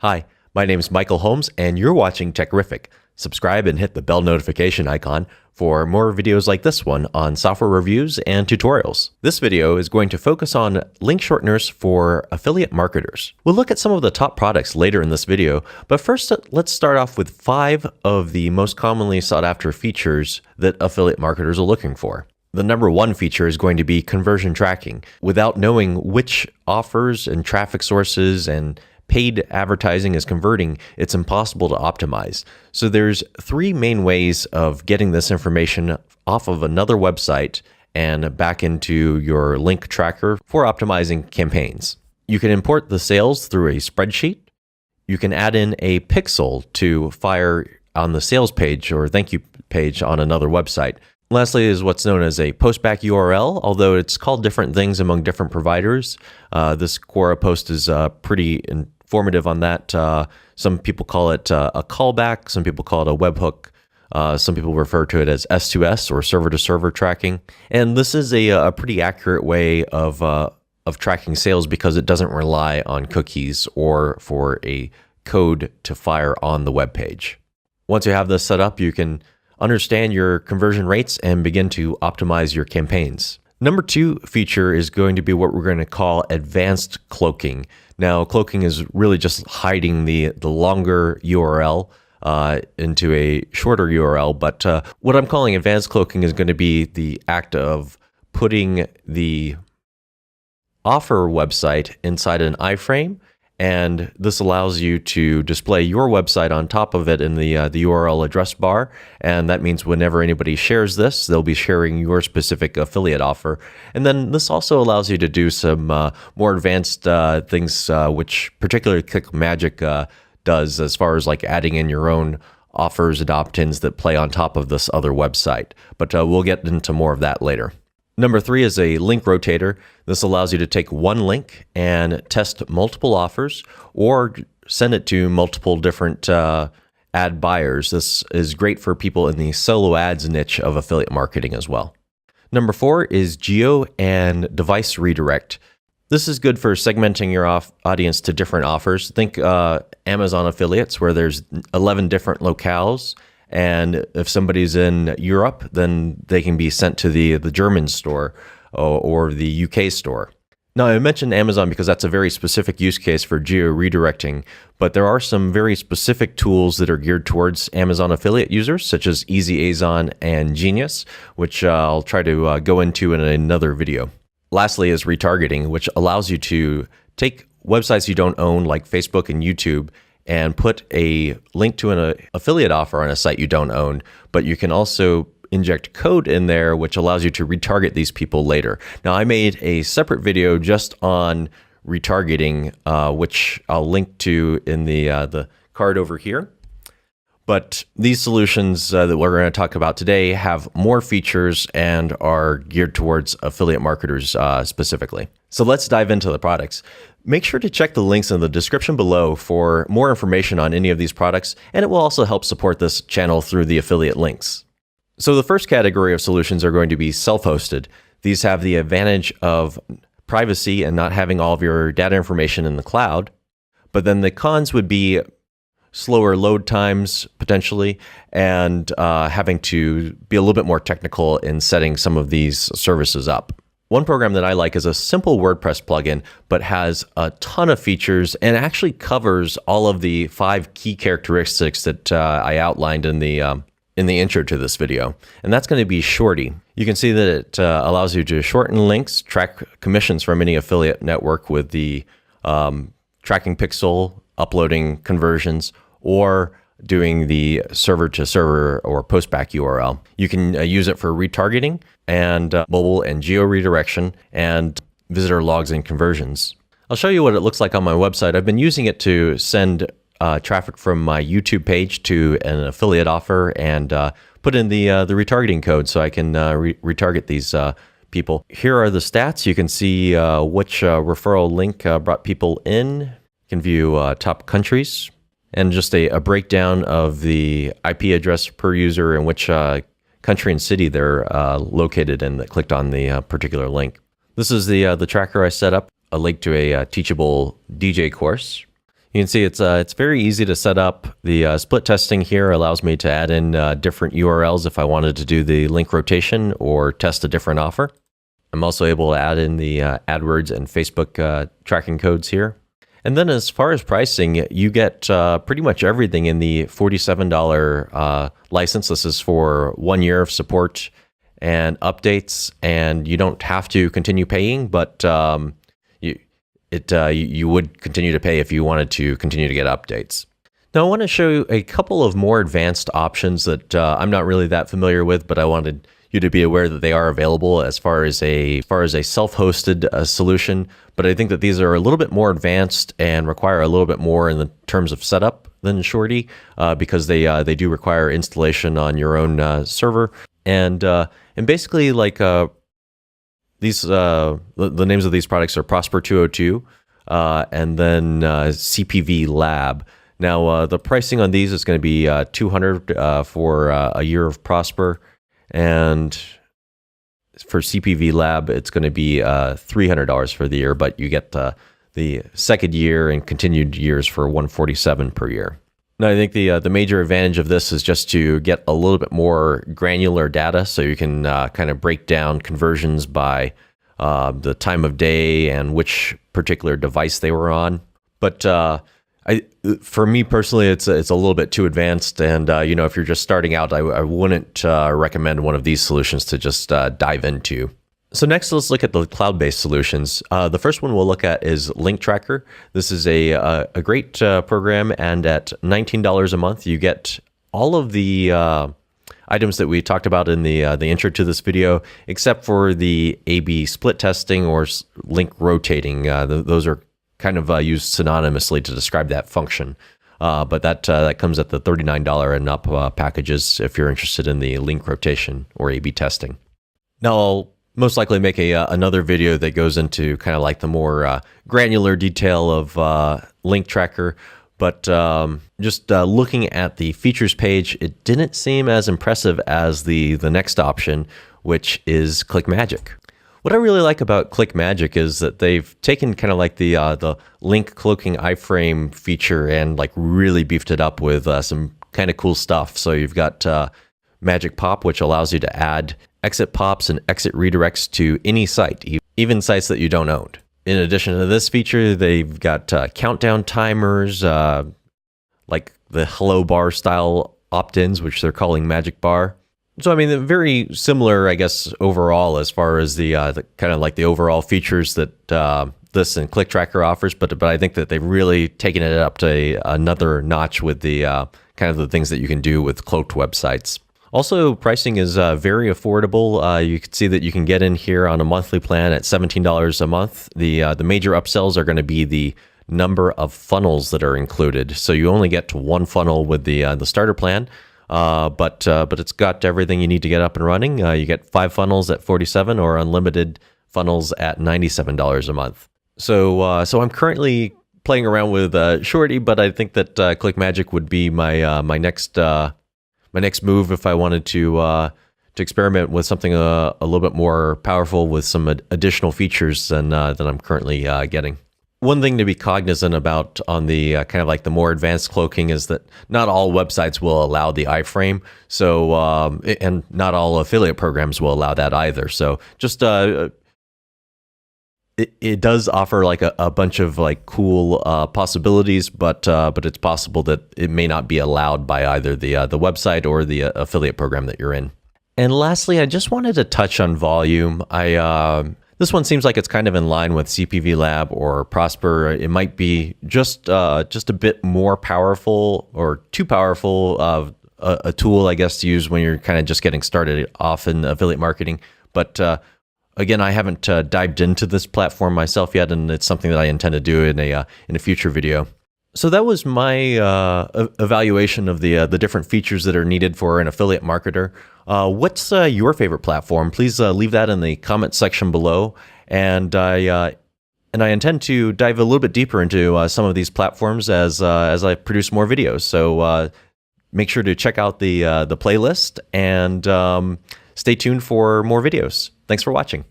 Hi, my name is Michael Holmes, and you're watching Tekrific. Subscribe and hit the bell notification icon for more videos like this one on software reviews and tutorials. This video is going to focus on link shorteners for affiliate marketers. We'll look at some of the top products later in this video, but first let's start off with 5 of the most commonly sought after features that affiliate marketers are looking for. The number 1 feature is going to be conversion tracking. Without knowing which offers and traffic sources and paid advertising is converting, it's impossible to optimize. So there's 3 main ways of getting this information off of another website and back into your link tracker for optimizing campaigns. You can import the sales through a spreadsheet. You can add in a pixel to fire on the sales page or thank you page on another website. Lastly is what's known as a postback URL, although it's called different things among different providers. This Quora post is pretty informative on that. Some people call it a callback, some people call it a webhook, some people refer to it as S2S or server-to-server tracking. And this is a pretty accurate way of tracking sales because it doesn't rely on cookies or for a code to fire on the web page. Once you have this set up, you can understand your conversion rates and begin to optimize your campaigns. Number 2 feature is going to be what we're going to call advanced cloaking. Now, cloaking is really just hiding the longer URL into a shorter URL, but what I'm calling advanced cloaking is going to be the act of putting the offer website inside an iframe, and this allows you to display your website on top of it in the URL address bar. And that means whenever anybody shares this, they'll be sharing your specific affiliate offer. And then this also allows you to do some more advanced things, which particularly ClickMagick does as far as like adding in your own offers and opt-ins that play on top of this other website. But we'll get into more of that later. Number 3 is a link rotator. This allows you to take one link and test multiple offers or send it to multiple different ad buyers. This is great for people in the solo ads niche of affiliate marketing as well. Number 4 is Geo and Device Redirect. This is good for segmenting your audience to different offers. Think Amazon affiliates where there's 11 different locales. And if somebody's in Europe, then they can be sent to the German store or the UK store. Now, I mentioned Amazon because that's a very specific use case for geo redirecting, but there are some very specific tools that are geared towards Amazon affiliate users, such as EasyAzon and Genius, which I'll try to go into in another video. Lastly is retargeting, which allows you to take websites you don't own, like Facebook and YouTube, and put a link to an affiliate offer on a site you don't own, but you can also inject code in there, which allows you to retarget these people later. Now, I made a separate video just on retargeting, which I'll link to in the card over here. But these solutions that we're going to talk about today have more features and are geared towards affiliate marketers specifically. So let's dive into the products. Make sure to check the links in the description below for more information on any of these products, and it will also help support this channel through the affiliate links. So the first category of solutions are going to be self-hosted. These have the advantage of privacy and not having all of your data information in the cloud, but then the cons would be slower load times potentially, and having to be a little bit more technical in setting some of these services up. One program that I like is a simple WordPress plugin, but has a ton of features and actually covers all of the 5 key characteristics that I outlined in the intro to this video. And that's going to be Shorty. You can see that it allows you to shorten links, track commissions from any affiliate network with the tracking pixel, uploading conversions, or doing the server-to-server or postback URL. You can use it for retargeting and mobile and geo redirection and visitor logs and conversions. I'll show you what it looks like on my website. I've been using it to send traffic from my YouTube page to an affiliate offer and put in the retargeting code so I can retarget these people. Here are the stats. You can see which referral link brought people in. You can view top countries and just a breakdown of the IP address per user and which country and city they're located in that clicked on the particular link. This is the tracker I set up, a link to a teachable DJ course. You can see it's very easy to set up. The split testing here allows me to add in different URLs if I wanted to do the link rotation or test a different offer. I'm also able to add in the AdWords and Facebook tracking codes here. And then as far as pricing, you get pretty much everything in the $47 license. This is for 1 year of support and updates, and you don't have to continue paying, but you would continue to pay if you wanted to continue to get updates. Now I want to show you a couple of more advanced options that I'm not really that familiar with, but I wanted you to be aware that they are available as far as a self-hosted solution. But I think that these are a little bit more advanced and require a little bit more in the terms of setup than Shorty, because they do require installation on your own server, and basically like these the names of these products are Prosper 202 and then CPV Lab. Now the pricing on these is going to be $200 for a year of Prosper, and for CPV Lab it's going to be $300 for the year, but you get the second year and continued years for $147 per year. Now, I think the major advantage of this is just to get a little bit more granular data, so you can kind of break down conversions by the time of day and which particular device they were on. But for me personally, it's a little bit too advanced, and if you're just starting out, I wouldn't recommend one of these solutions to just dive into. So next, let's look at the cloud-based solutions. The first one we'll look at is Link Tracker. This is a great program, and at $19 a month, you get all of the items that we talked about in the intro to this video, except for the A/B split testing or link rotating. Those are kind of used synonymously to describe that function. But that comes at the $39 and up packages if you're interested in the link rotation or A/B testing. Now, I'll most likely make another video that goes into kind of like the more granular detail of Link Tracker, but just looking at the features page, it didn't seem as impressive as the next option, which is ClickMagick. What I really like about ClickMagick is that they've taken kind of like the link cloaking iframe feature and like really beefed it up with some kind of cool stuff. So you've got Magic Pop, which allows you to add exit pops and exit redirects to any site, even sites that you don't own. In addition to this feature, they've got countdown timers, like the hello bar style opt-ins, which they're calling Magic Bar. So I mean, they're very similar, I guess, overall as far as the kind of like the overall features that this and Click Tracker offers. But I think that they've really taken it up to another notch with the kind of the things that you can do with cloaked websites. Also, pricing is very affordable. You can see that you can get in here on a monthly plan at $17 a month. The major upsells are going to be the number of funnels that are included. So you only get to one funnel with the starter plan, but it's got everything you need to get up and running. You get 5 funnels at $47 or unlimited funnels at $97 a month. So I'm currently playing around with Shorty, but I think that ClickMagick would be my next move if I wanted to experiment with something a little bit more powerful with some additional features than I'm currently getting. One thing to be cognizant about on the kind of like the more advanced cloaking is that not all websites will allow the iframe. So and not all affiliate programs will allow that either. So just it does offer like a bunch of like cool possibilities, but it's possible that it may not be allowed by either the website or the affiliate program that you're in. And lastly, I just wanted to touch on volume. This one seems like it's kind of in line with CPV Lab or Prosper. It might be just a bit more powerful or too powerful of a tool, I guess, to use when you're kind of just getting started off in affiliate marketing. But again, I haven't dived into this platform myself yet, and it's something that I intend to do in a future video. So that was my evaluation of the different features that are needed for an affiliate marketer. What's your favorite platform? Please leave that in the comment section below, and I intend to dive a little bit deeper into some of these platforms as I produce more videos. So make sure to check out the playlist and stay tuned for more videos. Thanks for watching.